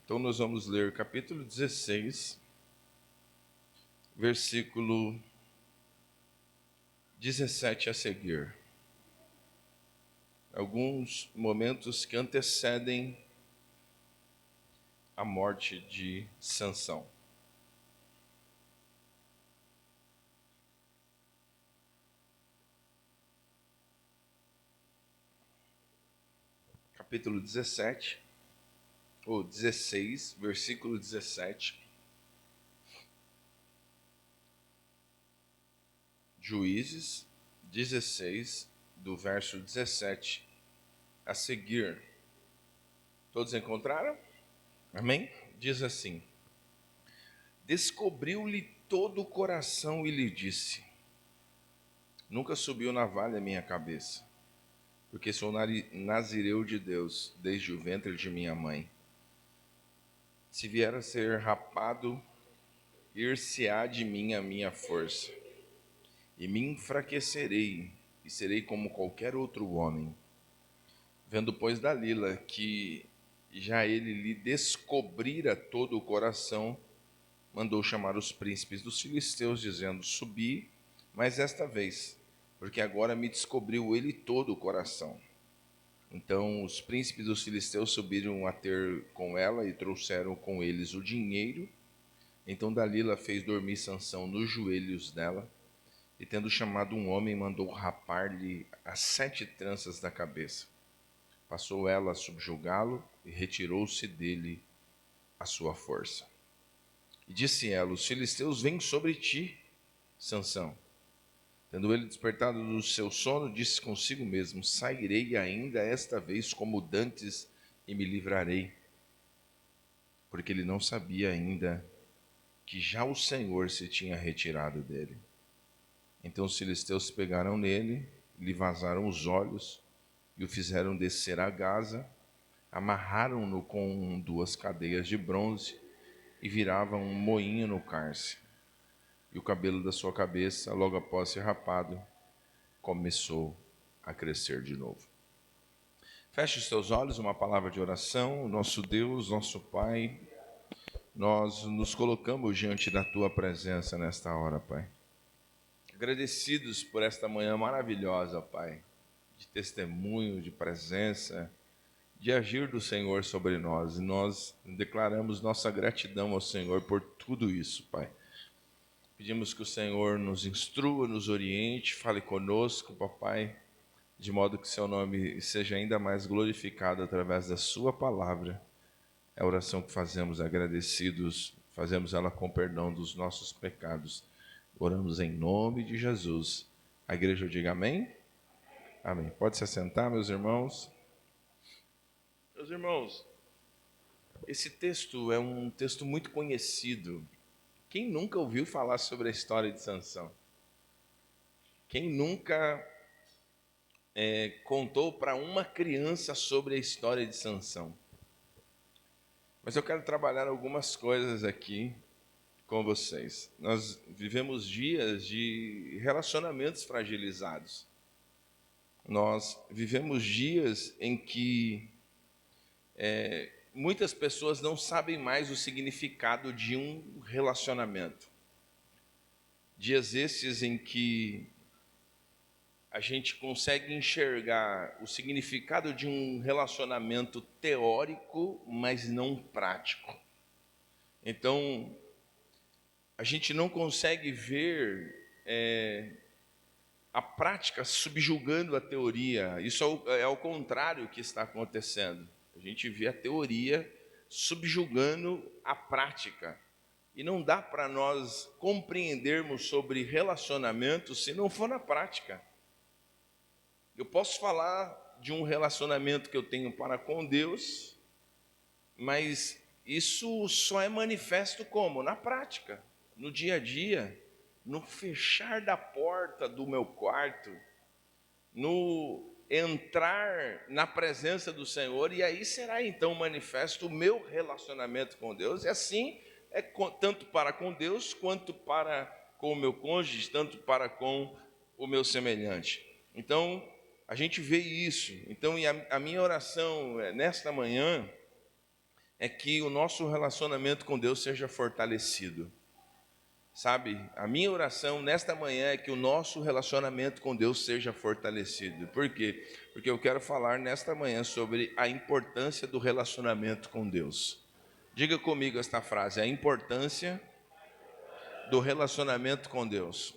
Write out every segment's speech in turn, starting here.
Então nós vamos ler capítulo 16, versículo 17 a seguir. Alguns momentos que antecedem a morte de Sansão. Capítulo 17, ou 16, versículo 17. Juízes 16, do verso 17 a seguir. Todos encontraram? Amém? Diz assim: Descobriu-lhe todo o coração e lhe disse: Nunca subiu navalha a minha cabeça, porque sou nazireu de Deus desde o ventre de minha mãe. Se vier a ser rapado, ir-se-á de mim a minha força, e me enfraquecerei, e serei como qualquer outro homem. Vendo, pois, Dalila que já ele lhe descobrira todo o coração, mandou chamar os príncipes dos filisteus, dizendo: Subi, mas esta vez, porque agora me descobriu ele todo o coração. Então os príncipes dos filisteus subiram a ter com ela e trouxeram com eles o dinheiro. Então Dalila fez dormir Sansão nos joelhos dela, e tendo chamado um homem, mandou rapar-lhe as 7 tranças da cabeça. Passou ela a subjugá-lo e retirou-se dele a sua força. E disse ela: Os filisteus vêm sobre ti, Sansão. Tendo ele despertado do seu sono, disse consigo mesmo: Sairei ainda esta vez como dantes e me livrarei. Porque ele não sabia ainda que já o Senhor se tinha retirado dele. Então os filisteus pegaram nele, lhe vazaram os olhos e o fizeram descer a Gaza, amarraram-no com 2 cadeias de bronze e viravam um moinho no cárcere. E o cabelo da sua cabeça, logo após ser rapado, começou a crescer de novo. Feche os teus olhos, uma palavra de oração. Nosso Deus, nosso Pai, nós nos colocamos diante da Tua presença nesta hora, Pai. Agradecidos por esta manhã maravilhosa, Pai, de testemunho, de presença, de agir do Senhor sobre nós. E nós declaramos nossa gratidão ao Senhor por tudo isso, Pai. Pedimos que o Senhor nos instrua, nos oriente, fale conosco, papai, de modo que seu nome seja ainda mais glorificado através da sua palavra. É a oração que fazemos agradecidos, fazemos ela com perdão dos nossos pecados. Oramos em nome de Jesus. A igreja diga amém? Amém. Pode se assentar, meus irmãos. Meus irmãos, esse texto é um texto muito conhecido. Quem nunca ouviu falar sobre a história de Sansão? Quem nunca contou para uma criança sobre a história de Sansão? Mas eu quero trabalhar algumas coisas aqui com vocês. Nós vivemos dias de relacionamentos fragilizados. Nós vivemos dias em que muitas pessoas não sabem mais o significado de um relacionamento. Dias esses em que a gente consegue enxergar o significado de um relacionamento teórico, mas não prático. Então, a gente não consegue ver a prática subjugando a teoria. Isso é ao contrário que está acontecendo. A gente vê a teoria subjugando a prática. E não dá para nós compreendermos sobre relacionamento se não for na prática. Eu posso falar de um relacionamento que eu tenho para com Deus, mas isso só é manifesto como? Na prática, no dia a dia, no fechar da porta do meu quarto, no entrar na presença do Senhor, e aí será então manifesto o meu relacionamento com Deus. E assim é tanto para com Deus, quanto para com o meu cônjuge, tanto para com o meu semelhante. Então, a gente vê isso. Então, a minha oração nesta manhã é que o nosso relacionamento com Deus seja fortalecido. Sabe, a minha oração nesta manhã é que o nosso relacionamento com Deus seja fortalecido. Por quê? Porque eu quero falar nesta manhã sobre a importância do relacionamento com Deus. Diga comigo esta frase: a importância do relacionamento com Deus.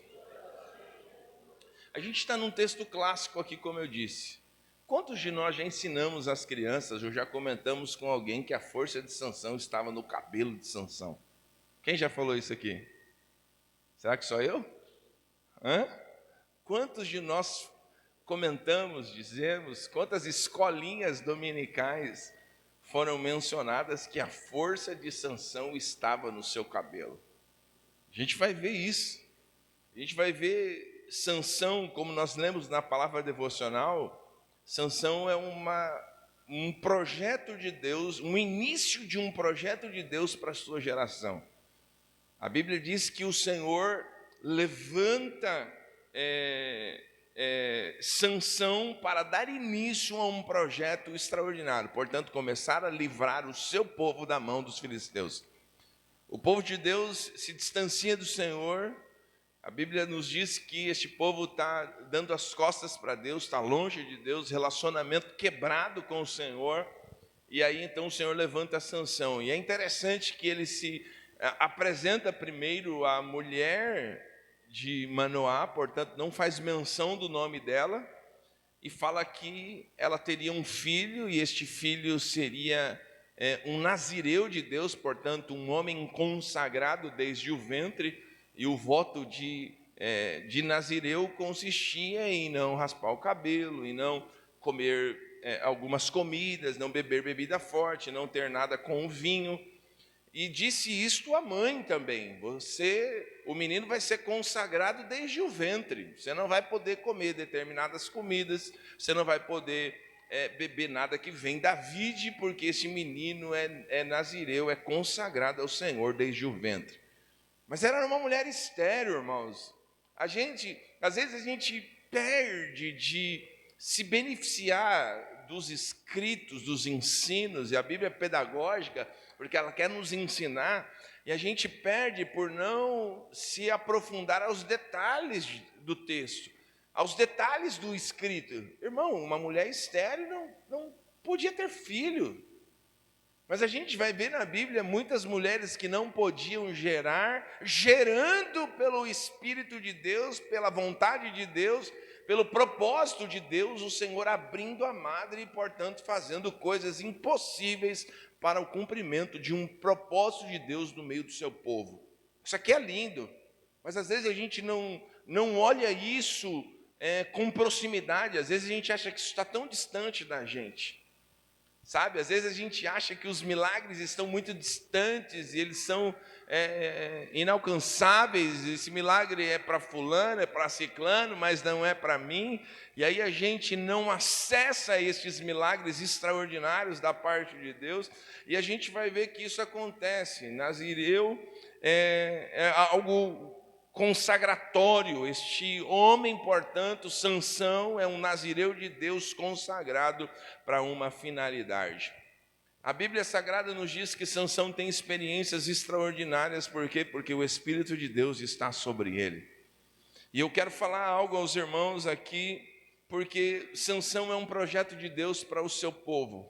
A gente está num texto clássico aqui, como eu disse. Quantos de nós já ensinamos as crianças, ou já comentamos com alguém que a força de Sansão estava no cabelo de Sansão? Quem já falou isso aqui? Será que só eu? Hã? Quantos de nós comentamos, dizemos, quantas escolinhas dominicais foram mencionadas que a força de Sansão estava no seu cabelo? A gente vai ver isso. A gente vai ver Sansão, como nós lemos na palavra devocional. Sansão é um projeto de Deus, um início de um projeto de Deus para a sua geração. A Bíblia diz que o Senhor levanta Sansão para dar início a um projeto extraordinário. Portanto, começar a livrar o seu povo da mão dos filisteus. O povo de Deus se distancia do Senhor. A Bíblia nos diz que este povo está dando as costas para Deus, está longe de Deus, relacionamento quebrado com o Senhor. E aí então o Senhor levanta Sansão. E é interessante que ele se apresenta primeiro a mulher de Manoá, portanto não faz menção do nome dela, e fala que ela teria um filho, e este filho seria um nazireu de Deus, portanto um homem consagrado desde o ventre. E o voto de nazireu consistia em não raspar o cabelo, em não comer algumas comidas, não beber bebida forte, não ter nada com o vinho. E disse isto à mãe também: o menino vai ser consagrado desde o ventre, você não vai poder comer determinadas comidas, você não vai poder beber nada que vem da vide, porque esse menino é nazireu, é consagrado ao Senhor desde o ventre. Mas ela era uma mulher estéril, irmãos. Às vezes a gente perde de se beneficiar dos escritos, dos ensinos, e a Bíblia é pedagógica, porque ela quer nos ensinar, e a gente perde por não se aprofundar aos detalhes do texto, aos detalhes do escrito. Irmão, uma mulher estéril não podia ter filho. Mas a gente vai ver na Bíblia muitas mulheres que não podiam gerar, gerando pelo Espírito de Deus, pela vontade de Deus, pelo propósito de Deus, o Senhor abrindo a madre e, portanto, fazendo coisas impossíveis para o cumprimento de um propósito de Deus no meio do seu povo. Isso aqui é lindo, mas às vezes a gente não olha isso com proximidade, às vezes a gente acha que isso está tão distante da gente. Sabe, às vezes a gente acha que os milagres estão muito distantes e eles são inalcançáveis. Esse milagre é para fulano, é para ciclano, mas não é para mim. E aí a gente não acessa estes milagres extraordinários da parte de Deus. E a gente vai ver que isso acontece. Nazireu é algo consagratório. Este homem, portanto, Sansão, é um nazireu de Deus consagrado para uma finalidade. A Bíblia Sagrada nos diz que Sansão tem experiências extraordinárias. Por quê? Porque o Espírito de Deus está sobre ele. E eu quero falar algo aos irmãos aqui, porque Sansão é um projeto de Deus para o seu povo.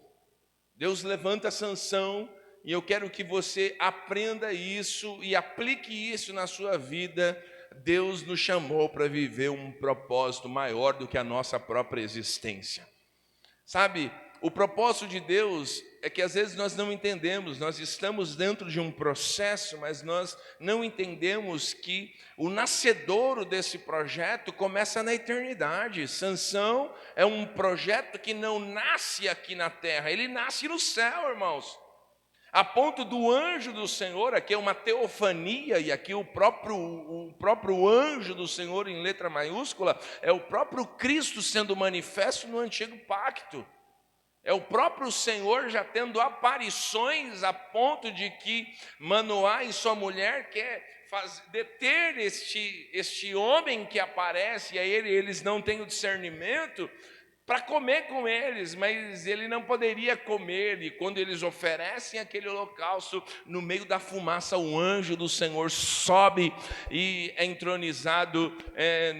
Deus levanta Sansão, e eu quero que você aprenda isso e aplique isso na sua vida. Deus nos chamou para viver um propósito maior do que a nossa própria existência. Sabe, o propósito de Deus é que às vezes nós não entendemos, nós estamos dentro de um processo, mas nós não entendemos que o nascedouro desse projeto começa na eternidade. Sansão é um projeto que não nasce aqui na terra, ele nasce no céu, irmãos. A ponto do anjo do Senhor, aqui é uma teofania, e aqui o próprio anjo do Senhor em letra maiúscula, é o próprio Cristo sendo manifesto no antigo pacto. É o próprio Senhor já tendo aparições a ponto de que Manoá e sua mulher quer deter este homem que aparece, e aí eles não têm o discernimento. para comer com eles, mas ele não poderia comer. E quando eles oferecem aquele holocausto, no meio da fumaça, o anjo do Senhor sobe e é entronizado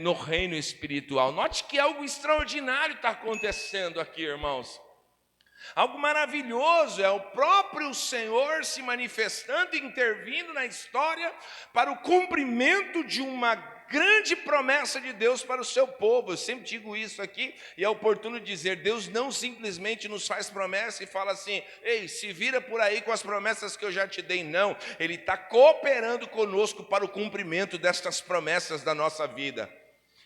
no reino espiritual. Note que algo extraordinário está acontecendo aqui, irmãos. Algo maravilhoso, é o próprio Senhor se manifestando e intervindo na história para o cumprimento de uma grande promessa de Deus para o seu povo. Eu sempre digo isso aqui e é oportuno dizer: Deus não simplesmente nos faz promessa e fala assim: ei, se vira por aí com as promessas que eu já te dei. Não, Ele está cooperando conosco para o cumprimento destas promessas da nossa vida.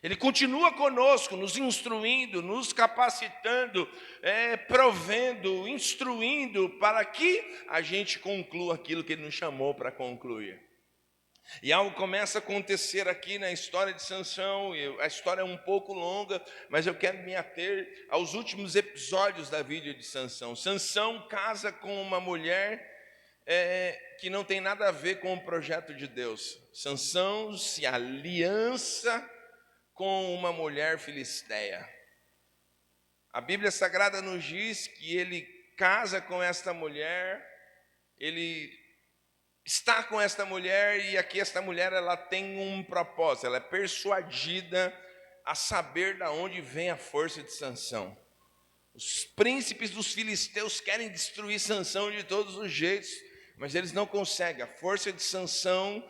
Ele continua conosco, nos instruindo, nos capacitando, provendo, instruindo, para que a gente conclua aquilo que Ele nos chamou para concluir. E algo começa a acontecer aqui na história de Sansão. A história é um pouco longa, mas eu quero me ater aos últimos episódios da vida de Sansão. Sansão casa com uma mulher que não tem nada a ver com o projeto de Deus. Sansão se aliança com uma mulher filisteia. A Bíblia Sagrada nos diz que ele casa com esta mulher, ele está com esta mulher, e aqui esta mulher ela tem um propósito, ela é persuadida a saber de onde vem a força de Sansão. Os príncipes dos filisteus querem destruir Sansão de todos os jeitos, mas eles não conseguem. A força de Sansão,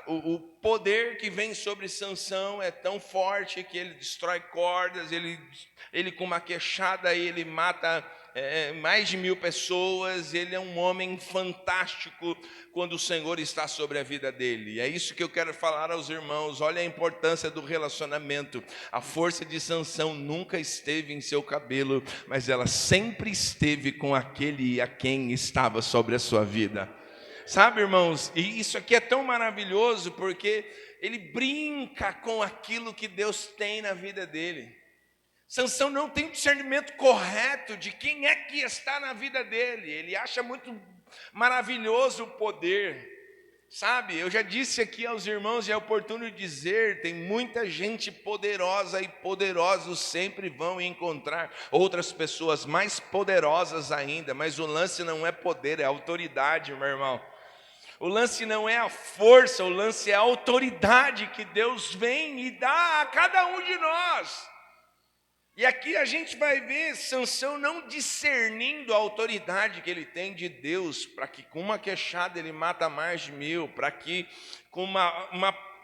o poder que vem sobre Sansão é tão forte que ele destrói cordas, ele com uma queixada ele mata mais de 1000 pessoas. Ele é um homem fantástico quando o Senhor está sobre a vida dele. E é isso que eu quero falar aos irmãos. Olha a importância do relacionamento. A força de Sansão nunca esteve em seu cabelo, mas ela sempre esteve com aquele a quem estava sobre a sua vida. Sabe, irmãos, e isso aqui é tão maravilhoso porque ele brinca com aquilo que Deus tem na vida dele. Sansão não tem o discernimento correto de quem é que está na vida dele. Ele acha muito maravilhoso o poder. Sabe, eu já disse aqui aos irmãos, e é oportuno dizer, tem muita gente poderosa, e poderosos sempre vão encontrar outras pessoas mais poderosas ainda, mas o lance não é poder, é autoridade, meu irmão. O lance não é a força, o lance é a autoridade que Deus vem e dá a cada um de nós. E aqui a gente vai ver Sansão não discernindo a autoridade que ele tem de Deus, para que com uma queixada ele mata mais de 1000, para que com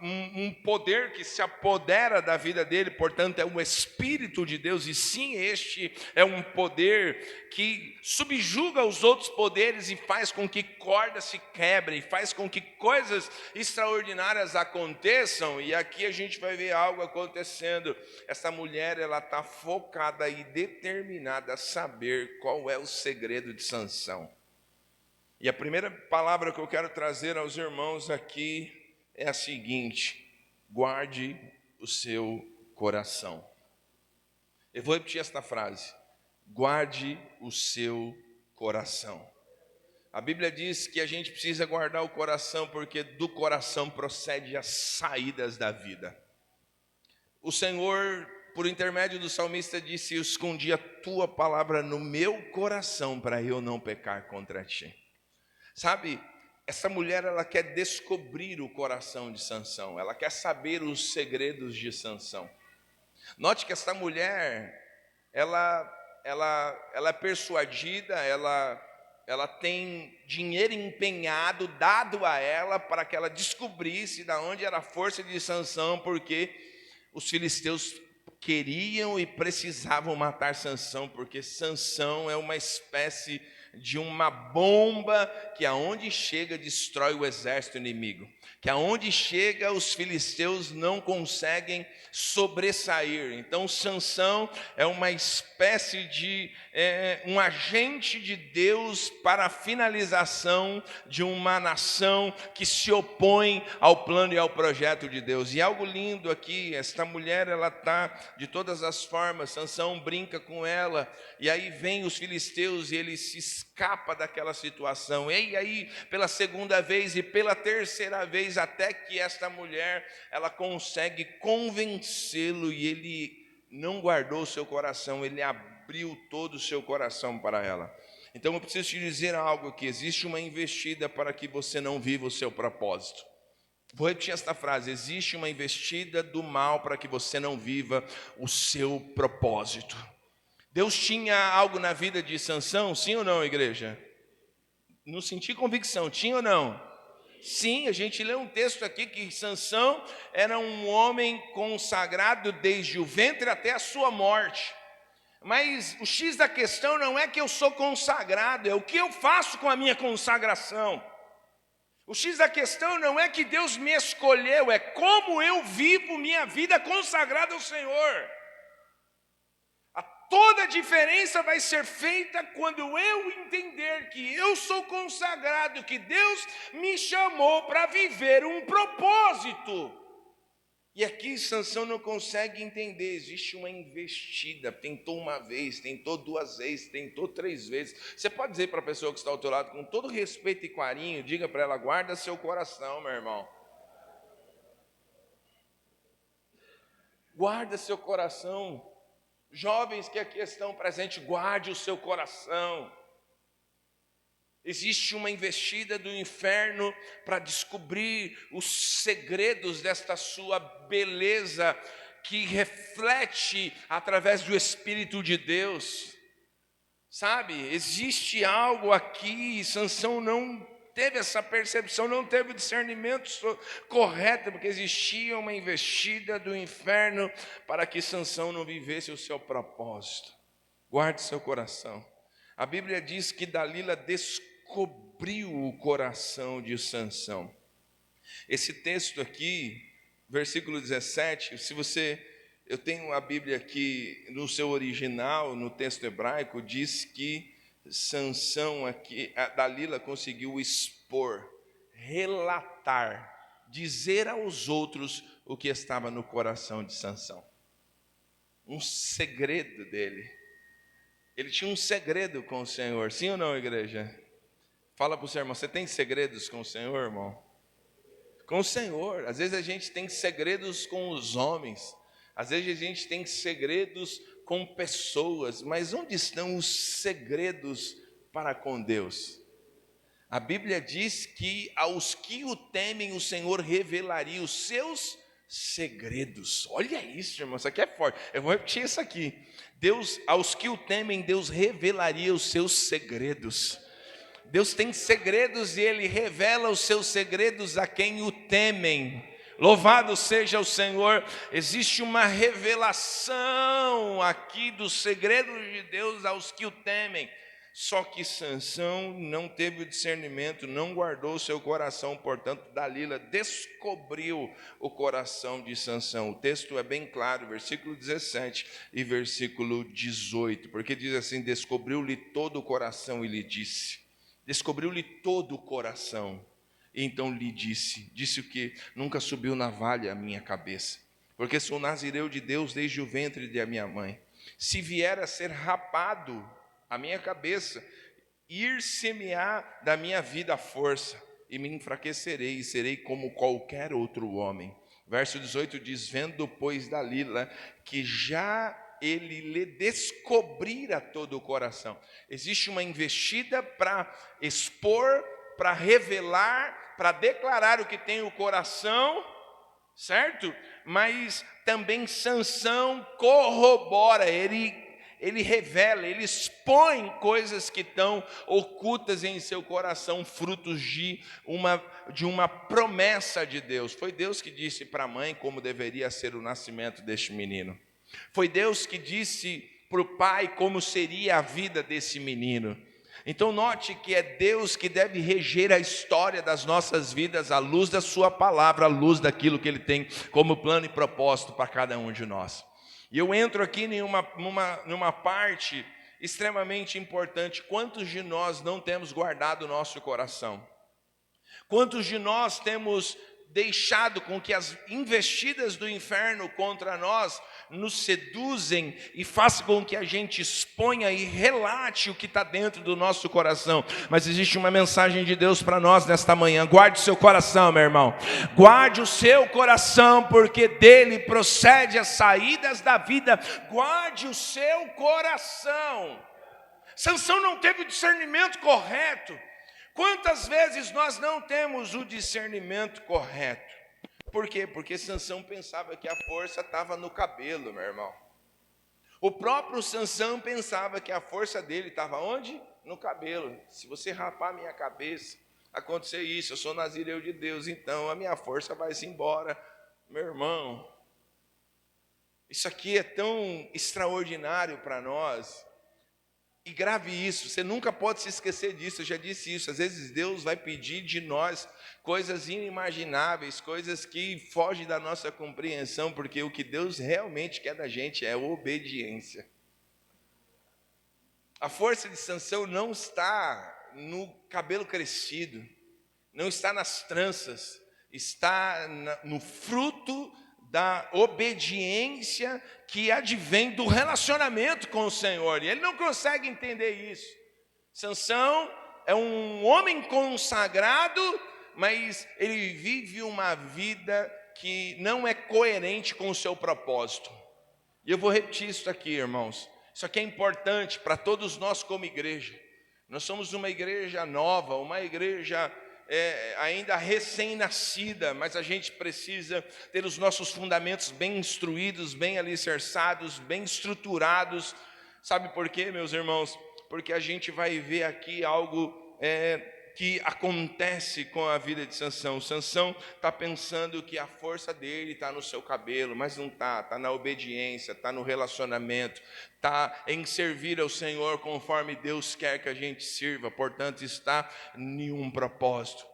um poder que se apodera da vida dele, portanto é o Espírito de Deus, e sim, este é um poder que subjuga os outros poderes e faz com que cordas se quebrem, faz com que coisas extraordinárias aconteçam. E aqui a gente vai ver algo acontecendo. Essa mulher, ela está focada e determinada a saber qual é o segredo de Sansão. E a primeira palavra que eu quero trazer aos irmãos aqui é a seguinte: guarde o seu coração. Eu vou repetir esta frase: guarde o seu coração. A Bíblia diz que a gente precisa guardar o coração, porque do coração procede as saídas da vida. O Senhor, por intermédio do salmista, disse: eu escondi a tua palavra no meu coração para eu não pecar contra ti. Sabe, essa mulher, ela quer descobrir o coração de Sansão, ela quer saber os segredos de Sansão. Note que essa mulher, ela é persuadida, ela tem dinheiro empenhado, dado a ela, para que ela descobrisse de onde era a força de Sansão, porque os filisteus queriam e precisavam matar Sansão, porque Sansão é uma espécie de uma bomba que aonde chega destrói o exército inimigo, que aonde chega os filisteus não conseguem sobressair. Então Sansão é uma espécie de um agente de Deus para a finalização de uma nação que se opõe ao plano e ao projeto de Deus. E algo lindo aqui, esta mulher, ela está de todas as formas. Sansão brinca com ela, e aí vem os filisteus e ele se escapa daquela situação. E aí, pela segunda vez e pela terceira vez, até que esta mulher, ela consegue convencê-lo, e ele não guardou o seu coração, ele abriu todo o seu coração para ela. Então eu preciso te dizer algo aqui: existe uma investida para que você não viva o seu propósito. Vou repetir esta frase: existe uma investida do mal para que você não viva o seu propósito. Deus tinha algo na vida de Sansão, sim ou não, igreja? Não senti convicção, tinha ou não? Sim, a gente lê um texto aqui que Sansão era um homem consagrado desde o ventre até a sua morte. Mas o X da questão não é que eu sou consagrado, é o que eu faço com a minha consagração. O X da questão não é que Deus me escolheu, é como eu vivo minha vida consagrada ao Senhor. Toda a diferença vai ser feita quando eu entender que eu sou consagrado, que Deus me chamou para viver um propósito. E aqui Sansão não consegue entender, existe uma investida, tentou uma vez, tentou duas vezes, tentou três vezes. Você pode dizer para a pessoa que está ao teu lado, com todo respeito e carinho, diga para ela: guarda seu coração, meu irmão. Guarda seu coração. Jovens que aqui estão presentes, guarde o seu coração. Existe uma investida do inferno para descobrir os segredos desta sua beleza que reflete através do Espírito de Deus. Sabe, existe algo aqui, Sansão não teve essa percepção, não teve o discernimento correto, porque existia uma investida do inferno para que Sansão não vivesse o seu propósito. Guarde seu coração. A Bíblia diz que Dalila descobriu o coração de Sansão. Esse texto aqui, versículo 17, eu tenho a Bíblia aqui no seu original, no texto hebraico, diz que Sansão aqui, a Dalila conseguiu expor, relatar, dizer aos outros o que estava no coração de Sansão. Um segredo dele. Ele tinha um segredo com o Senhor, sim ou não, igreja? Fala para o seu irmão: você tem segredos com o Senhor, irmão? Com o Senhor. Às vezes a gente tem segredos com os homens, às vezes a gente tem segredos com pessoas, mas onde estão os segredos para com Deus? A Bíblia diz que aos que o temem, o Senhor revelaria os seus segredos. Olha isso, irmão, isso aqui é forte. Eu vou repetir isso aqui. Deus, aos que o temem, Deus revelaria os seus segredos. Deus tem segredos e Ele revela os seus segredos a quem o temem. Louvado seja o Senhor. Existe uma revelação aqui dos segredos de Deus aos que o temem. Só que Sansão não teve o discernimento, não guardou o seu coração, portanto Dalila descobriu o coração de Sansão. O texto é bem claro, versículo 17 e versículo 18, porque diz assim: descobriu-lhe todo o coração e lhe disse. Descobriu-lhe todo o coração. E então lhe disse o que? Nunca subiu navalha a minha cabeça, porque sou nazireu de Deus desde o ventre de minha mãe. Se vier a ser rapado a minha cabeça, ir-se-me-á da minha vida a força, e me enfraquecerei, e serei como qualquer outro homem. Verso 18 diz: vendo, pois, Dalila, que já ele lhe descobrira todo o coração. Existe uma investida para expor, para revelar, para declarar o que tem o coração, certo? Mas também Sansão corrobora, ele revela, ele expõe coisas que estão ocultas em seu coração, frutos de uma promessa de Deus. Foi Deus que disse para a mãe como deveria ser o nascimento deste menino. Foi Deus que disse para o pai como seria a vida desse menino. Então note que é Deus que deve reger a história das nossas vidas à luz da sua palavra, à luz daquilo que Ele tem como plano e propósito para cada um de nós. E eu entro aqui numa parte extremamente importante. Quantos de nós não temos guardado o nosso coração? Quantos de nós temos deixado com que as investidas do inferno contra nós nos seduzem e façam com que a gente exponha e relate o que está dentro do nosso coração. Mas existe uma mensagem de Deus para nós nesta manhã. Guarde o seu coração, meu irmão. Guarde o seu coração, porque dele procede as saídas da vida. Guarde o seu coração. Sansão não teve o discernimento correto. Quantas vezes nós não temos o discernimento correto? Por quê? Porque Sansão pensava que a força estava no cabelo, meu irmão. O próprio Sansão pensava que a força dele estava onde? No cabelo. Se você rapar a minha cabeça, acontecer isso, eu sou nazireu de Deus, então a minha força vai-se embora. Meu irmão, isso aqui é tão extraordinário para nós. E grave isso, você nunca pode se esquecer disso, eu já disse isso. Às vezes Deus vai pedir de nós coisas inimagináveis, coisas que fogem da nossa compreensão, porque o que Deus realmente quer da gente é obediência. A força de Sansão não está no cabelo crescido, não está nas tranças, está no fruto da obediência que advém do relacionamento com o Senhor. E ele não consegue entender isso. Sansão é um homem consagrado, mas ele vive uma vida que não é coerente com o seu propósito. E eu vou repetir isso aqui, irmãos. Isso aqui é importante para todos nós como igreja. Nós somos uma igreja nova, uma igreja ainda recém-nascida, mas a gente precisa ter os nossos fundamentos bem instruídos, bem alicerçados, bem estruturados. Sabe por quê, meus irmãos? Porque a gente vai ver aqui algo que acontece com a vida de Sansão. Sansão está pensando que a força dele está no seu cabelo, mas não está. Está na obediência, está no relacionamento, está em servir ao Senhor conforme Deus quer que a gente sirva. Portanto, está em um propósito.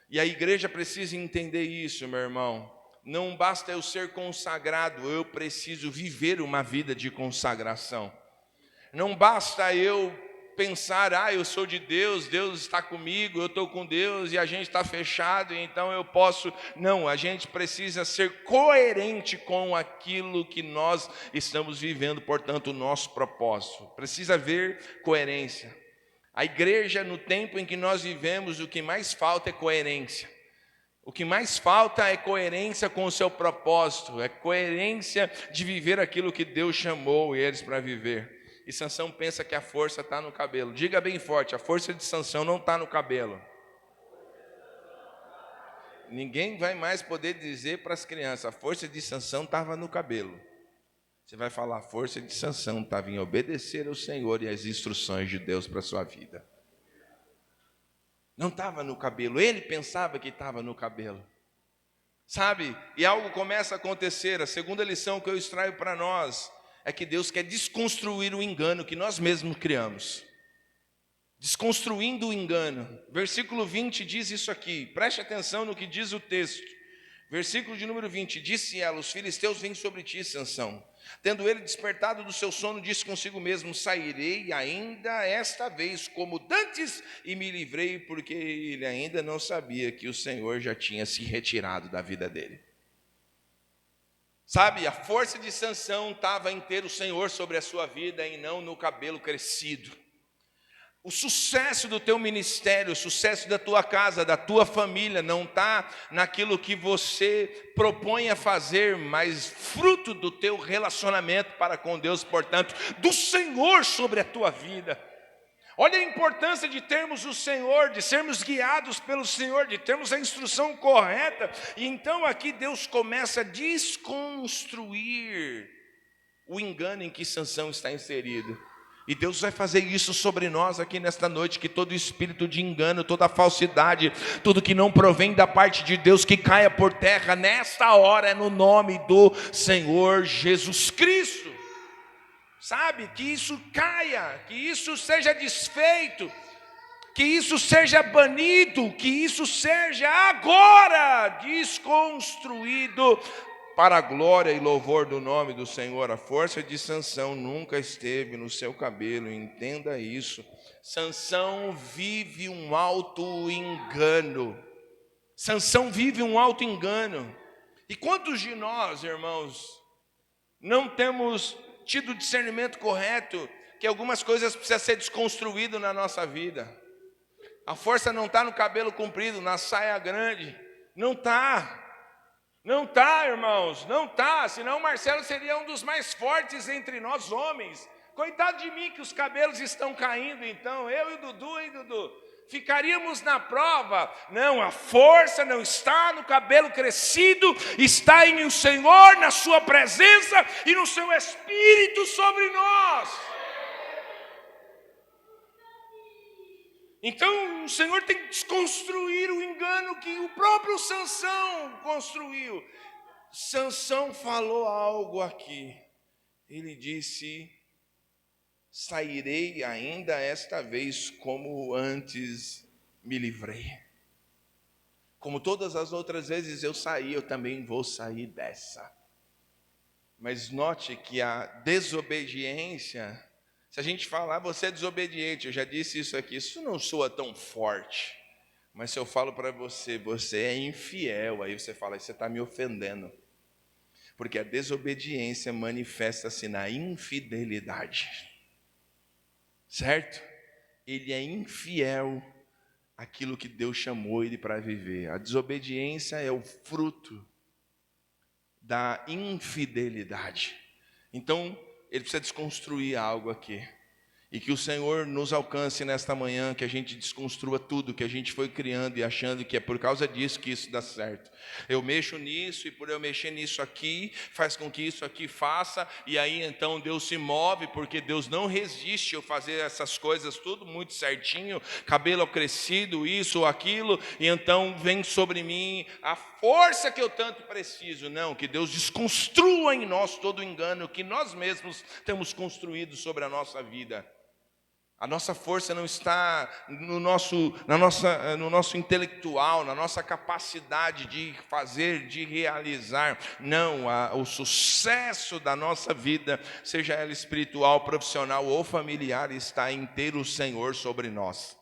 E a igreja precisa entender isso, meu irmão. Não basta eu ser consagrado, eu preciso viver uma vida de consagração. Não basta eu pensar, eu sou de Deus, Deus está comigo, eu estou com Deus e a gente está fechado, então eu posso. Não, a gente precisa ser coerente com aquilo que nós estamos vivendo, portanto, o nosso propósito. Precisa haver coerência. A igreja, no tempo em que nós vivemos, o que mais falta é coerência. O que mais falta é coerência com o seu propósito, é coerência de viver aquilo que Deus chamou eles para viver. E Sansão pensa que a força está no cabelo. Diga bem forte, a força de Sansão não está no cabelo. Ninguém vai mais poder dizer para as crianças, a força de Sansão estava no cabelo. Você vai falar, a força de Sansão estava em obedecer ao Senhor e às instruções de Deus para a sua vida. Não estava no cabelo, ele pensava que estava no cabelo. Sabe, e algo começa a acontecer. A segunda lição que eu extraio para nós é que Deus quer desconstruir o engano que nós mesmos criamos. Desconstruindo o engano. Versículo 20 diz isso aqui. Preste atenção no que diz o texto. Versículo de número 20. Disse ela, os filisteus vêm sobre ti, Sansão. Tendo ele despertado do seu sono, disse consigo mesmo, sairei ainda esta vez como dantes e me livrei, porque ele ainda não sabia que o Senhor já tinha se retirado da vida dele. Sabe, a força de Sansão estava em ter o Senhor sobre a sua vida e não no cabelo crescido. O sucesso do teu ministério, o sucesso da tua casa, da tua família, não está naquilo que você propõe a fazer, mas fruto do teu relacionamento para com Deus, portanto, do Senhor sobre a tua vida. Olha a importância de termos o Senhor, de sermos guiados pelo Senhor, de termos a instrução correta. E então aqui Deus começa a desconstruir o engano em que Sansão está inserido. E Deus vai fazer isso sobre nós aqui nesta noite, que todo espírito de engano, toda falsidade, tudo que não provém da parte de Deus, que caia por terra nesta hora, no nome do Senhor Jesus Cristo. Sabe, que isso caia, que isso seja desfeito, que isso seja banido, que isso seja agora desconstruído para a glória e louvor do nome do Senhor. A força de Sansão nunca esteve no seu cabelo, entenda isso. Sansão vive um auto-engano. Sansão vive um auto-engano. E quantos de nós, irmãos, não temos tido o discernimento correto que algumas coisas precisam ser desconstruídas na nossa vida? A força não está no cabelo comprido, na saia grande. Não está. Não está, irmãos, não está. Senão o Marcelo seria um dos mais fortes entre nós homens. Coitado de mim que os cabelos estão caindo, então. Eu e o Dudu, hein, Dudu? Ficaríamos na prova. Não, a força não está no cabelo crescido, está em o Senhor, na sua presença e no seu Espírito sobre nós. Então o Senhor tem que desconstruir o engano que o próprio Sansão construiu. Sansão falou algo aqui. Ele disse: sairei ainda esta vez como antes me livrei. Como todas as outras vezes eu saí, eu também vou sair dessa. Mas note que a desobediência, se a gente falar, você é desobediente, eu já disse isso aqui, isso não soa tão forte. Mas se eu falo para você, você é infiel, aí você fala, você está me ofendendo. Porque a desobediência manifesta-se na infidelidade. Certo? Ele é infiel àquilo que Deus chamou ele para viver. A desobediência é o fruto da infidelidade. Então, ele precisa desconstruir algo aqui. E que o Senhor nos alcance nesta manhã, que a gente desconstrua tudo que a gente foi criando e achando que é por causa disso que isso dá certo. Eu mexo nisso e por eu mexer nisso aqui, faz com que isso aqui faça, e aí então Deus se move, porque Deus não resiste eu fazer essas coisas tudo muito certinho, cabelo crescido, isso ou aquilo, e então vem sobre mim a força que eu tanto preciso. Não, que Deus desconstrua em nós todo o engano que nós mesmos temos construído sobre a nossa vida. A nossa força não está no nosso intelectual, na nossa capacidade de fazer, de realizar. Não, o sucesso da nossa vida, seja ela espiritual, profissional ou familiar, está em ter o Senhor sobre nós.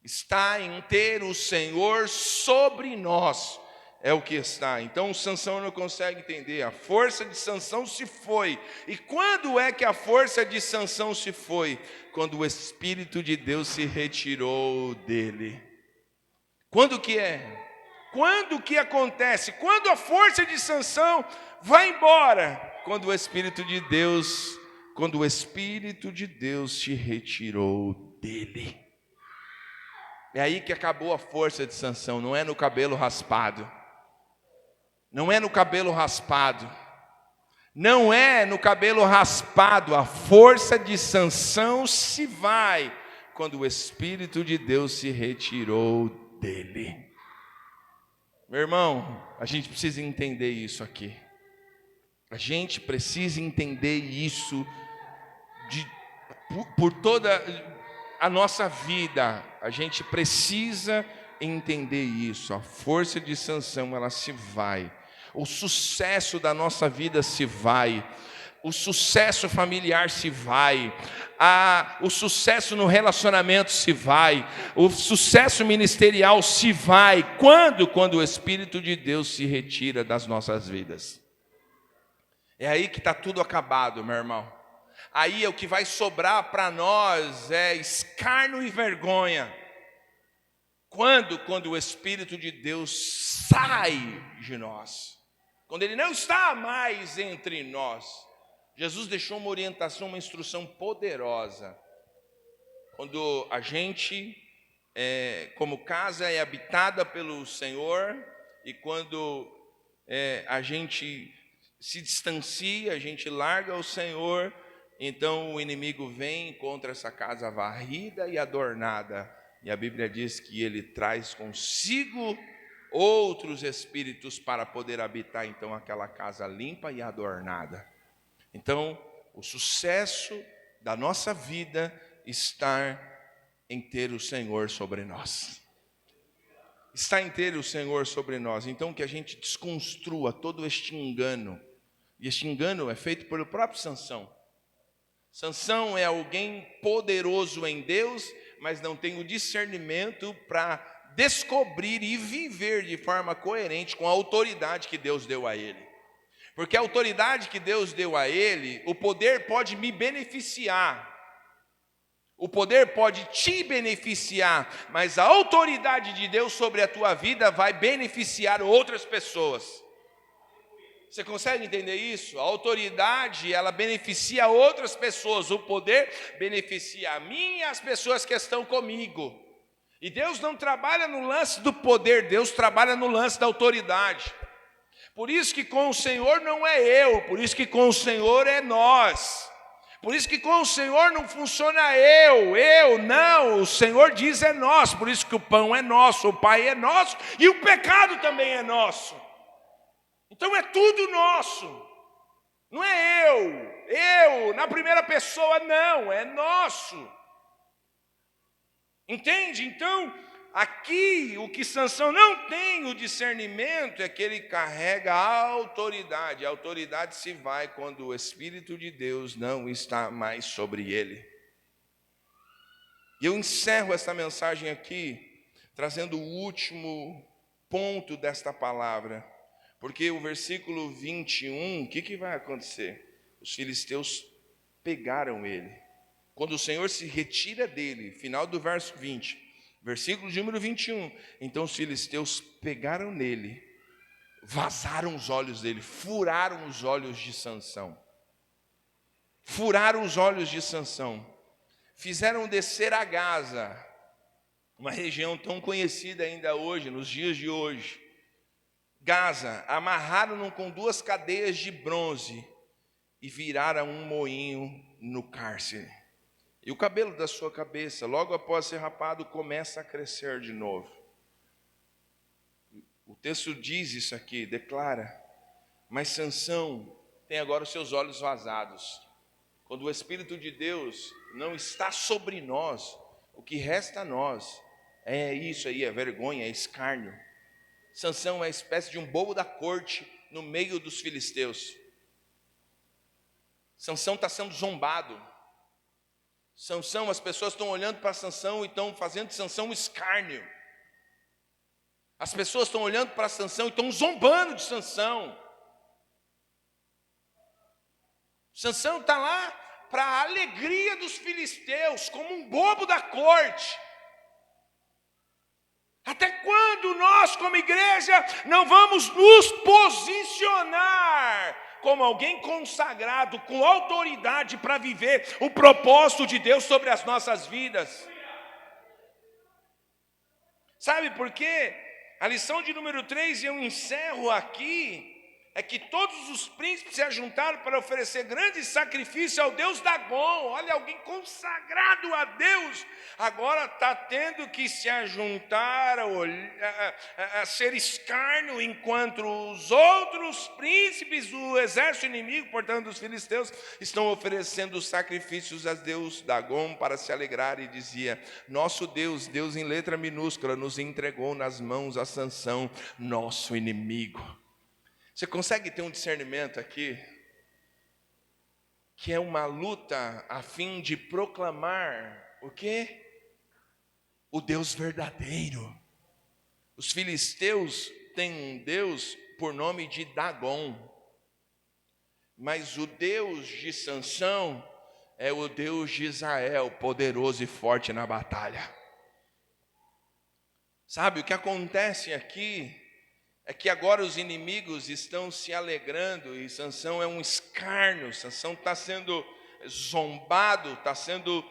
Está em ter o Senhor sobre nós. É o que está. Então Sansão não consegue entender. A força de Sansão se foi. E quando é que a força de Sansão se foi? Quando o Espírito de Deus se retirou dele. Quando que é? Quando que acontece? Quando a força de Sansão vai embora? Quando o Espírito de Deus se retirou dele. É aí que acabou a força de Sansão. Não é no cabelo raspado. Não é no cabelo raspado. Não é no cabelo raspado. A força de Sansão se vai quando o Espírito de Deus se retirou dele. Meu irmão, a gente precisa entender isso aqui. A gente precisa entender isso por toda a nossa vida. A gente precisa entender isso. A força de Sansão, ela se vai. O sucesso da nossa vida se vai, o sucesso familiar se vai, o sucesso no relacionamento se vai, o sucesso ministerial se vai. Quando o Espírito de Deus se retira das nossas vidas. É aí que está tudo acabado, meu irmão. Aí o que vai sobrar para nós é escárnio e vergonha. Quando o Espírito de Deus sai de nós. Quando Ele não está mais entre nós. Jesus deixou uma orientação, uma instrução poderosa. Quando a gente, como casa, é habitada pelo Senhor, e quando a gente se distancia, a gente larga o Senhor, então o inimigo vem e encontra essa casa varrida e adornada. E a Bíblia diz que ele traz consigo outros espíritos para poder habitar então aquela casa limpa e adornada. Então, o sucesso da nossa vida está em ter o Senhor sobre nós. Está em ter o Senhor sobre nós. Então, que a gente desconstrua todo este engano. E este engano é feito pelo próprio Sansão. Sansão é alguém poderoso em Deus, mas não tem o discernimento para descobrir e viver de forma coerente com a autoridade que Deus deu a ele. Porque a autoridade que Deus deu a ele, o poder pode me beneficiar, o poder pode te beneficiar, mas a autoridade de Deus sobre a tua vida vai beneficiar outras pessoas. Você consegue entender isso? A autoridade, ela beneficia outras pessoas, o poder beneficia a mim e as pessoas que estão comigo. E Deus não trabalha no lance do poder, Deus trabalha no lance da autoridade. Por isso que com o Senhor não é eu, por isso que com o Senhor é nós. Por isso que com o Senhor não funciona eu, não, o Senhor diz é nós. Por isso que o pão é nosso, o Pai é nosso e o pecado também é nosso. Então é tudo nosso, não é eu, na primeira pessoa não, é nosso. Entende? Então, aqui o que Sansão não tem o discernimento é que ele carrega a autoridade. A autoridade se vai quando o Espírito de Deus não está mais sobre ele. E eu encerro essa mensagem aqui, trazendo o último ponto desta palavra. Porque o versículo 21, o que vai acontecer? Os filisteus pegaram ele. Quando o Senhor se retira dele, final do verso 20, versículo de número 21, então os filisteus pegaram nele, vazaram os olhos dele, furaram os olhos de Sansão. Furaram os olhos de Sansão. Fizeram descer a Gaza, uma região tão conhecida ainda hoje, nos dias de hoje. Gaza, amarraram-no com 2 cadeias de bronze e viraram um moinho no cárcere. E o cabelo da sua cabeça, logo após ser rapado, começa a crescer de novo. O texto diz isso aqui, declara, mas Sansão tem agora os seus olhos vazados. Quando o Espírito de Deus não está sobre nós, o que resta a nós é isso aí, é vergonha, é escárnio. Sansão é uma espécie de um bobo da corte no meio dos filisteus. Sansão está sendo zombado. Sansão, as pessoas estão olhando para Sansão e estão fazendo de Sansão um escárnio. As pessoas estão olhando para Sansão e estão zombando de Sansão. Sansão está lá para a alegria dos filisteus, como um bobo da corte. Até quando nós, como igreja, não vamos nos posicionar como alguém consagrado, com autoridade para viver o propósito de Deus sobre as nossas vidas? Sabe por quê? A lição de número 3, e eu encerro aqui, é que todos os príncipes se ajuntaram para oferecer grande sacrifício ao Deus Dagom. Olha, alguém consagrado a Deus, agora está tendo que se ajuntar a ser escárnio, enquanto os outros príncipes do exército inimigo, portanto os filisteus, estão oferecendo sacrifícios a Deus Dagom para se alegrar. E dizia, nosso Deus, Deus em letra minúscula, nos entregou nas mãos a Sansão, nosso inimigo. Você consegue ter um discernimento aqui? Que é uma luta a fim de proclamar o quê? O Deus verdadeiro. Os filisteus têm um Deus por nome de Dagom. Mas o Deus de Sansão é o Deus de Israel, poderoso e forte na batalha. Sabe, o que acontece aqui é que agora os inimigos estão se alegrando e Sansão é um escárnio. Sansão está sendo zombado, está sendo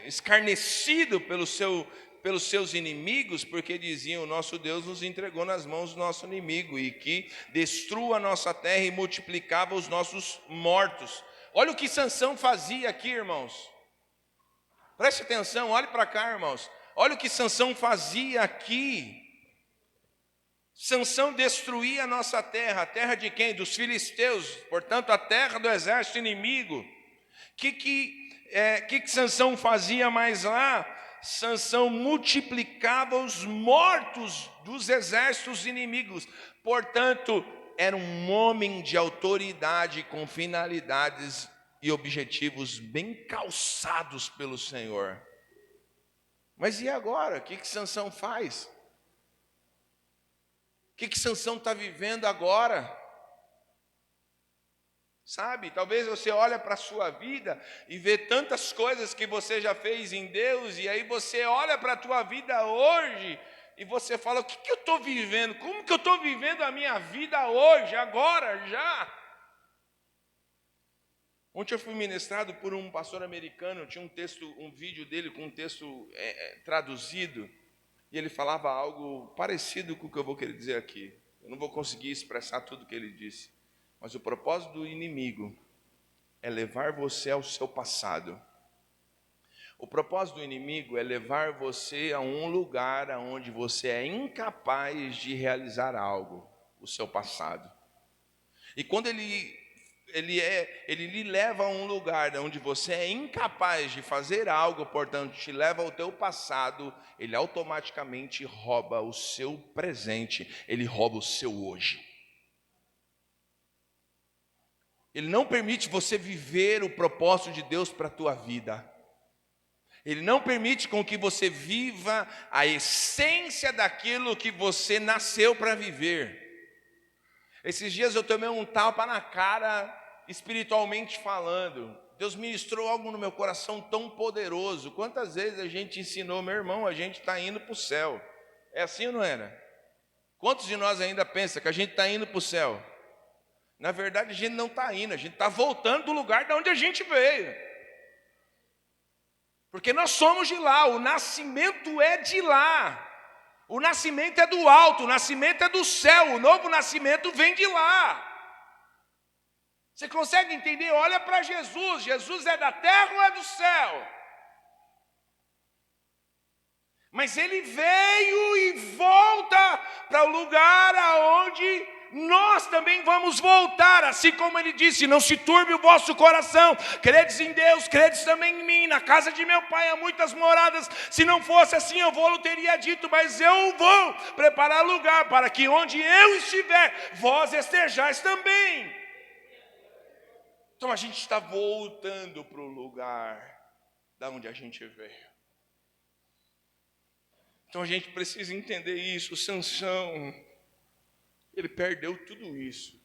escarnecido pelos seus inimigos, porque diziam, nosso Deus nos entregou nas mãos do nosso inimigo e que destrua a nossa terra e multiplicava os nossos mortos. Olha o que Sansão fazia aqui, irmãos. Preste atenção, olhe para cá, irmãos. Olha o que Sansão fazia aqui. Sansão destruía a nossa terra. A terra de quem? Dos filisteus, portanto a terra do exército inimigo. Que Sansão fazia mais lá? Sansão multiplicava os mortos dos exércitos inimigos. Portanto, era um homem de autoridade com finalidades e objetivos bem calçados pelo Senhor. Mas e agora? O que Sansão faz? O que Sansão está vivendo agora? Sabe, talvez você olhe para a sua vida e vê tantas coisas que você já fez em Deus, e aí você olha para a tua vida hoje e você fala, o que eu estou vivendo? Como que eu estou vivendo a minha vida hoje, agora, já? Ontem eu fui ministrado por um pastor americano, tinha um vídeo dele com um texto traduzido, e ele falava algo parecido com o que eu vou querer dizer aqui. Eu não vou conseguir expressar tudo o que ele disse, mas o propósito do inimigo é levar você ao seu passado. O propósito do inimigo é levar você a um lugar onde você é incapaz de realizar algo, o seu passado. E quando ele lhe leva a um lugar onde você é incapaz de fazer algo, portanto, te leva ao teu passado, ele automaticamente rouba o seu presente, ele rouba o seu hoje. Ele não permite você viver o propósito de Deus para a tua vida. Ele não permite com que você viva a essência daquilo que você nasceu para viver. Esses dias eu tomei um tapa na cara, espiritualmente falando. Deus ministrou algo no meu coração tão poderoso. Quantas vezes a gente ensinou, meu irmão, a gente está indo para o céu. É assim ou não era? Quantos de nós ainda pensam que a gente está indo para o céu? Na verdade, a gente não está indo, a gente está voltando do lugar de onde a gente veio. Porque nós somos de lá, o nascimento é de lá. O nascimento é do alto, o nascimento é do céu, o novo nascimento vem de lá. Você consegue entender? Olha para Jesus, Jesus é da terra ou é do céu? Mas ele veio e volta para o lugar aonde nós também vamos voltar, assim como ele disse, não se turbe o vosso coração, credes em Deus, credes também em mim, na casa de meu pai há muitas moradas, se não fosse assim eu vou, teria dito, mas eu vou preparar lugar, para que onde eu estiver, vós estejais também. Então a gente está voltando para o lugar da onde a gente veio. Então a gente precisa entender isso. Sansão, ele perdeu tudo isso.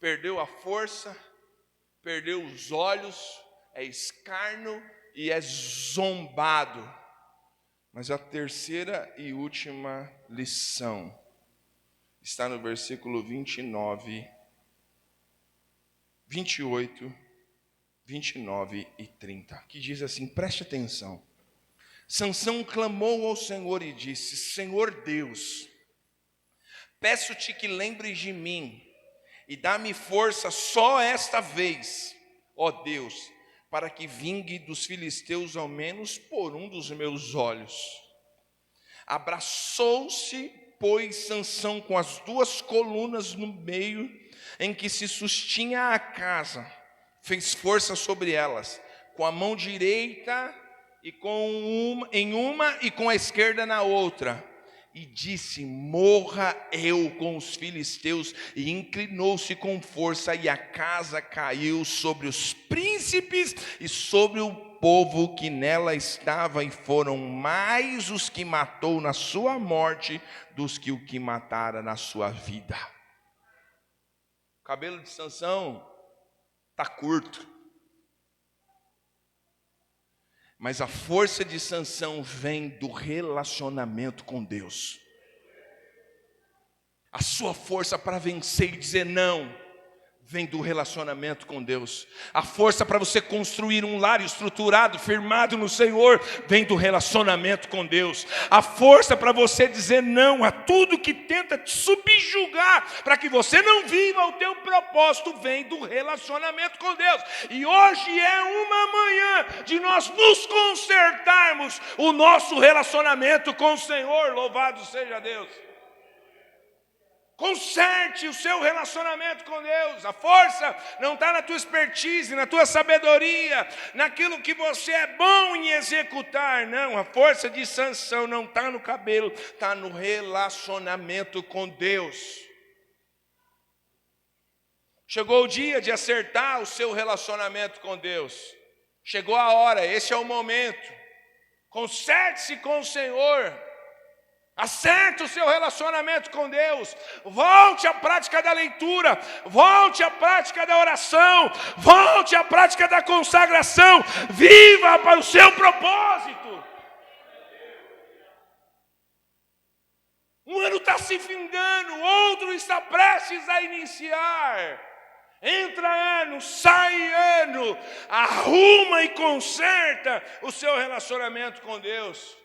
Perdeu a força, perdeu os olhos, é escárnio e é zombado. Mas a terceira e última lição está no versículo 29, 28, 29 e 30, que diz assim, preste atenção. Sansão clamou ao Senhor e disse, Senhor Deus, peço-te que lembres de mim e dá-me força só esta vez, ó Deus, para que vingue dos filisteus ao menos por um dos meus olhos. Abraçou-se, pois, Sansão com as duas colunas no meio em que se sustinha a casa, fez força sobre elas, com a mão direita em uma e com a esquerda na outra, e disse, morra eu com os filisteus, e inclinou-se com força, e a casa caiu sobre os príncipes e sobre o povo que nela estava, e foram mais os que matou na sua morte dos que o que matara na sua vida. O cabelo de Sansão está curto, mas a força de Sansão vem do relacionamento com Deus. A sua força para vencer e dizer não vem do relacionamento com Deus. A força para você construir um lar estruturado, firmado no Senhor, vem do relacionamento com Deus. A força para você dizer não a tudo que tenta te subjugar, para que você não viva o teu propósito, vem do relacionamento com Deus. E hoje é uma manhã de nós nos consertarmos o nosso relacionamento com o Senhor. Louvado seja Deus. Conserte o seu relacionamento com Deus. A força não está na tua expertise, na tua sabedoria, naquilo que você é bom em executar. Não, a força de Sansão não está no cabelo, está no relacionamento com Deus. Chegou o dia de acertar o seu relacionamento com Deus. Chegou a hora, esse é o momento. Conserte-se com o Senhor. Acerte o seu relacionamento com Deus. Volte à prática da leitura. Volte à prática da oração. Volte à prática da consagração. Viva para o seu propósito. Um ano está se findando, outro está prestes a iniciar. Entra ano, sai ano. Arruma e conserta o seu relacionamento com Deus.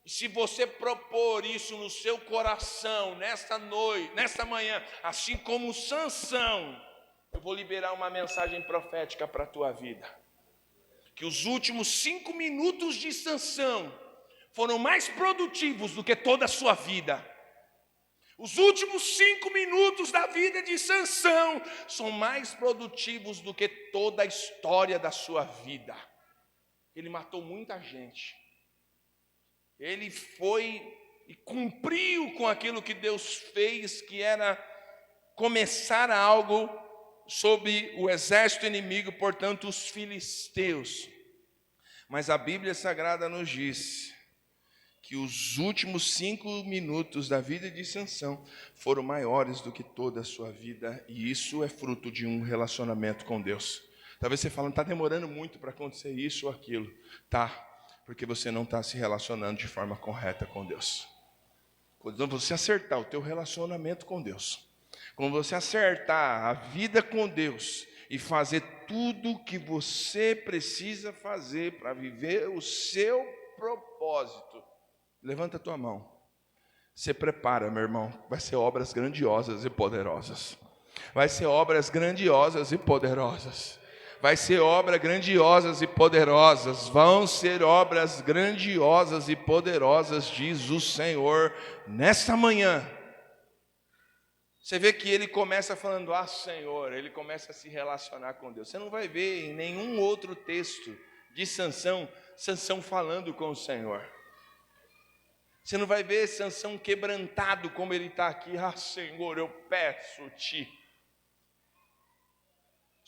E se você propor isso no seu coração, nesta noite, nesta manhã, assim como Sansão, eu vou liberar uma mensagem profética para a tua vida. Que os últimos 5 minutos de Sansão foram mais produtivos do que toda a sua vida. Os últimos 5 minutos da vida de Sansão são mais produtivos do que toda a história da sua vida. Ele matou muita gente. Ele foi e cumpriu com aquilo que Deus fez, que era começar algo sobre o exército inimigo, portanto, os filisteus. Mas a Bíblia Sagrada nos diz que os últimos 5 minutos da vida de Sansão foram maiores do que toda a sua vida, e isso é fruto de um relacionamento com Deus. Talvez você fale, está demorando muito para acontecer isso ou aquilo. Tá. Porque você não está se relacionando de forma correta com Deus. Quando você acertar o teu relacionamento com Deus, quando você acertar a vida com Deus e fazer tudo o que você precisa fazer para viver o seu propósito, levanta a tua mão. Se prepara, meu irmão, vai ser obras grandiosas e poderosas. Vai ser obras grandiosas e poderosas. Vai ser obras grandiosas e poderosas. Vão ser obras grandiosas e poderosas, diz o Senhor, nesta manhã. Você vê que ele começa falando, Senhor, ele começa a se relacionar com Deus. Você não vai ver em nenhum outro texto de Sansão falando com o Senhor. Você não vai ver Sansão quebrantado como ele está aqui. Senhor, eu peço-te.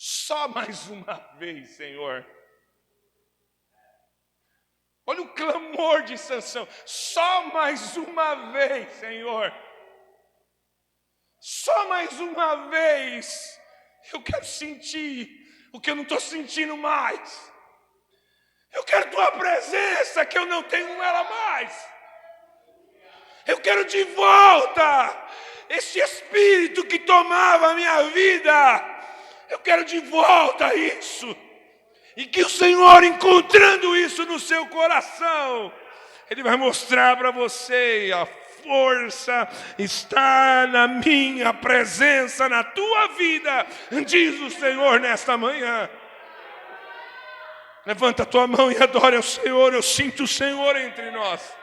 Só mais uma vez, Senhor. Olha o clamor de Sansão. Só mais uma vez, Senhor. Só mais uma vez. Eu quero sentir o que eu não estou sentindo mais. Eu quero tua presença que eu não tenho ela mais. Eu quero de volta esse espírito que tomava a minha vida. Eu quero de volta isso. E que o Senhor, encontrando isso no seu coração, Ele vai mostrar para você: a força está na minha presença, na tua vida, diz o Senhor nesta manhã. Levanta a tua mão e adore ao Senhor. Eu sinto o Senhor entre nós.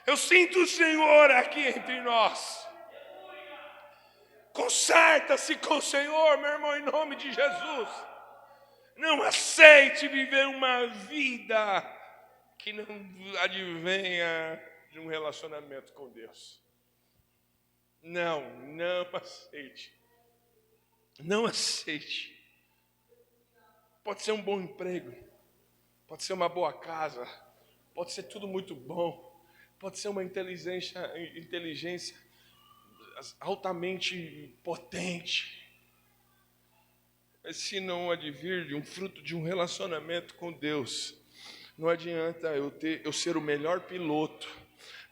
Eu sinto o Senhor aqui entre nós. Conserta-se com o Senhor, meu irmão, em nome de Jesus. Não aceite viver uma vida que não advenha de um relacionamento com Deus. Não aceite. Não aceite. Pode ser um bom emprego, pode ser uma boa casa, pode ser tudo muito bom, pode ser uma inteligência altamente potente, mas se não advir de um fruto de um relacionamento com Deus, não adianta eu ser o melhor piloto,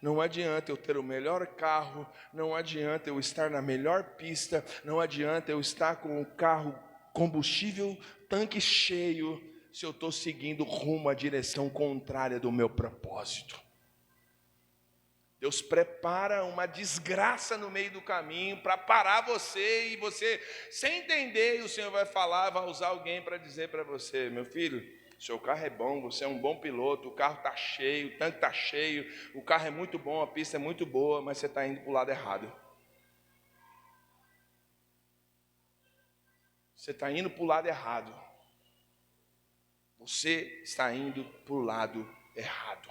não adianta eu ter o melhor carro, não adianta eu estar na melhor pista, não adianta eu estar com o carro combustível, tanque cheio, se eu estou seguindo rumo à direção contrária do meu propósito. Deus prepara uma desgraça no meio do caminho para parar você, e você, sem entender, o Senhor vai usar alguém para dizer para você: meu filho, seu carro é bom, você é um bom piloto, o carro está cheio, o tanque está cheio, o carro é muito bom, a pista é muito boa, mas você está indo para o lado errado. Você está indo para o lado errado. Você está indo para o lado errado.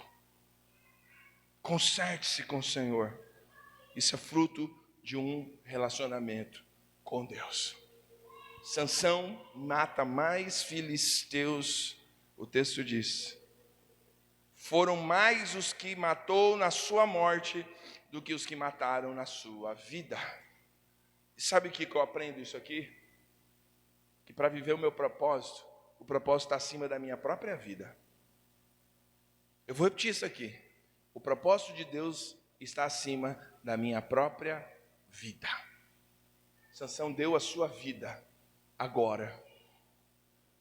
Conserte-se com o Senhor. Isso é fruto de um relacionamento com Deus. Sansão mata mais filisteus, o texto diz. Foram mais os que matou na sua morte do que os que mataram na sua vida. E sabe o que eu aprendo isso aqui? Que para viver o meu propósito, o propósito está acima da minha própria vida. Eu vou repetir isso aqui. O propósito de Deus está acima da minha própria vida. Sansão deu a sua vida agora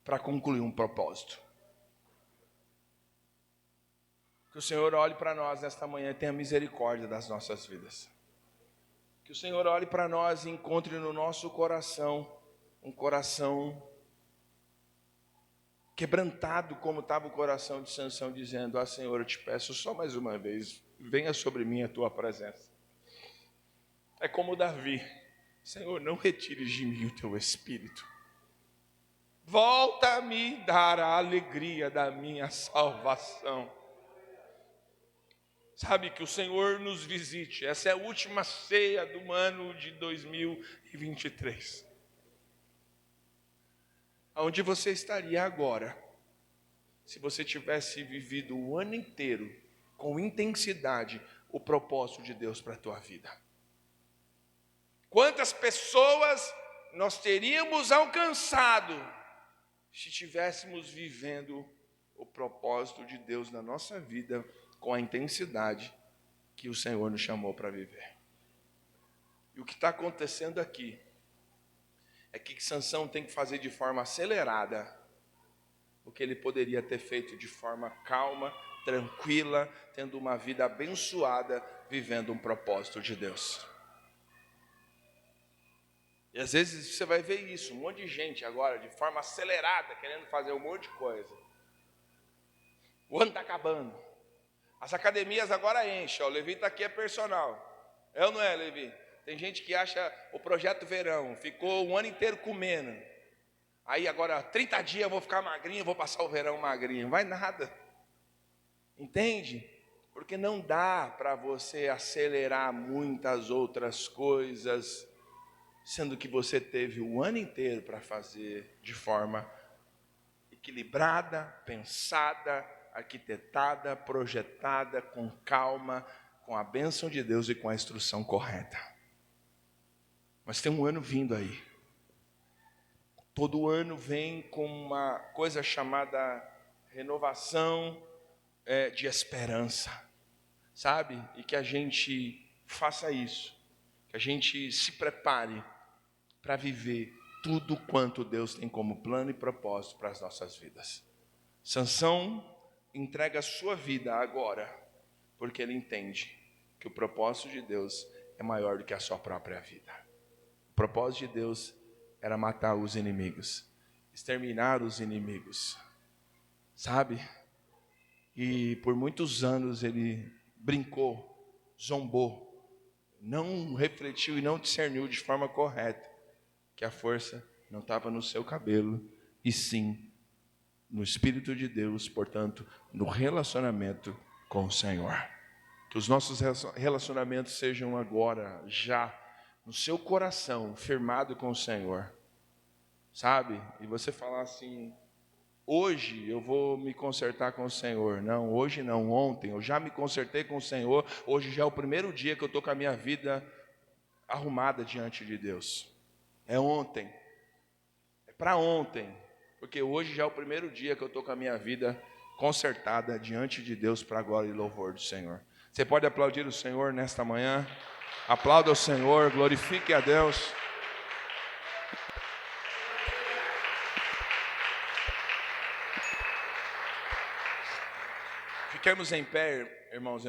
para concluir um propósito. Que o Senhor olhe para nós nesta manhã e tenha misericórdia das nossas vidas. Que o Senhor olhe para nós e encontre no nosso coração um coração quebrantado, como estava o coração de Sansão, dizendo: ah, Senhor, eu te peço só mais uma vez, venha sobre mim a tua presença. É como Davi: Senhor, não retires de mim o teu espírito. Volta a me dar a alegria da minha salvação. Sabe, que o Senhor nos visite. Essa é a última ceia do ano de 2023. Onde você estaria agora, se você tivesse vivido o ano inteiro, com intensidade, o propósito de Deus para a tua vida? Quantas pessoas nós teríamos alcançado se estivéssemos vivendo o propósito de Deus na nossa vida com a intensidade que o Senhor nos chamou para viver? E o que está acontecendo aqui é que Sansão tem que fazer de forma acelerada o que ele poderia ter feito de forma calma, tranquila, tendo uma vida abençoada, vivendo um propósito de Deus. E às vezes você vai ver isso, um monte de gente agora, de forma acelerada, querendo fazer um monte de coisa. O ano está acabando. As academias agora enchem. O Levi está aqui, é personal. É ou não é, Levi? Tem gente que acha o projeto verão, ficou um ano inteiro comendo. Aí agora, 30 dias eu vou ficar magrinho, vou passar o verão magrinho. Não vai nada. Entende? Porque não dá para você acelerar muitas outras coisas, sendo que você teve o ano inteiro para fazer de forma equilibrada, pensada, arquitetada, projetada, com calma, com a bênção de Deus e com a instrução correta. Mas tem um ano vindo aí. Todo ano vem com uma coisa chamada renovação de esperança, sabe? E que a gente faça isso, que a gente se prepare para viver tudo quanto Deus tem como plano e propósito para as nossas vidas. Sansão entrega a sua vida agora, porque ele entende que o propósito de Deus é maior do que a sua própria vida. O propósito de Deus era matar os inimigos, exterminar os inimigos, sabe? E por muitos anos ele brincou, zombou, não refletiu e não discerniu de forma correta que a força não estava no seu cabelo, e sim no Espírito de Deus, portanto, no relacionamento com o Senhor. Que os nossos relacionamentos sejam agora, já, no seu coração, firmado com o Senhor, sabe? E você falar assim: hoje eu vou me consertar com o Senhor. Não, hoje não, ontem eu já me consertei com o Senhor. Hoje já é o primeiro dia que eu estou com a minha vida arrumada diante de Deus. É ontem, é para ontem, porque hoje já é o primeiro dia que eu estou com a minha vida consertada diante de Deus, para a glória e louvor do Senhor. Você pode aplaudir o Senhor nesta manhã? Aplauda o Senhor, glorifique a Deus. Fiquemos em pé, irmãos.